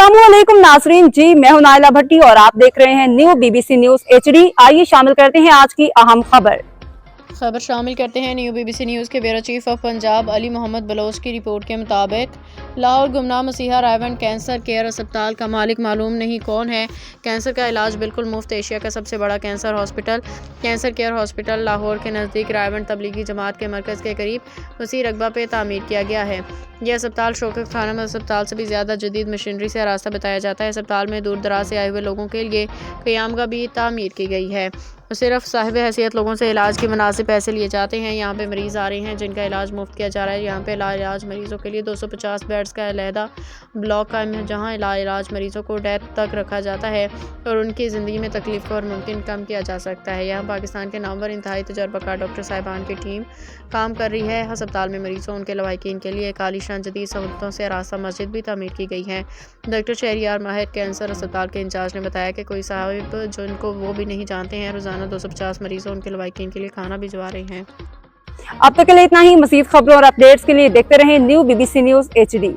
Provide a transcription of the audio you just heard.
अस्सलामुअलैकुम नाजरीन जी, मैं हूं नाइला भट्टी और आप देख रहे हैं न्यू बीबीसी न्यूज HD। आइए शामिल करते हैं आज की अहम खबर शामिल करते हैं न्यू बीबीसी न्यूज़ के bureau chief of Punjab Ali Mohammad Baloch की रिपोर्ट के मुताबिक लाहौर गुमनाम मसीहा रायवंड कैंसर केयर अस्पताल का मालिक मालूम नहीं कौन है। कैंसर का इलाज बिल्कुल मुफ्त। एशिया का सबसे बड़ा cancer hospital cancer care hospital Lahore के नज़दीक रायवंड तबलीगी जमात के मरकज़ के करीब वसी रकबा पे तामीर किया गया है। यह अस्पताल शौकत खानम अस्पताल से भी ज़्यादा जदीद मशीनरी से आरास्ता बताया जाता है। अस्पताल में दूर दराज से आए हुए लोगों के लिए क़यामगाह भी तामीर की गई है। सिर्फ साहिब हैसियत लोगों से इलाज के मुनासिब पैसे लिए जाते हैं। यहाँ पे मरीज़ आ रहे हैं जिनका इलाज मुफ्त किया जा रहा है। यहाँ पे इलाज मरीज़ों के लिए 250 बेड्स का अलहदा ब्लॉक कायम है, जहाँ इलाज मरीज़ों को डेथ तक रखा जाता है और उनकी ज़िंदगी में तकलीफ को और मुमकिन कम किया जा सकता है। यहाँ पाकिस्तान के नामवर इंतहाई तजर्बाकार डॉक्टर साहिबान की टीम काम कर रही है। अस्पताल में मरीज़ों उनके लवाकिन के लिए एक आलीशान जदीद सहूलतों से आरास्ता मस्जिद भी तामीर की गई है। डॉक्टर शहरियार माहिर कैंसर अस्पताल के इंचार्ज ने बताया कि कोई साहिब जिनको वो भी नहीं जानते हैं रोज़ाना 250 मरीजों उनके लवाकिन के लिए खाना भिजवा रहे हैं। अब तक के लिए इतना ही। मज़ीद खबरों और अपडेट्स के लिए देखते रहें न्यू बीबीसी न्यूज HD।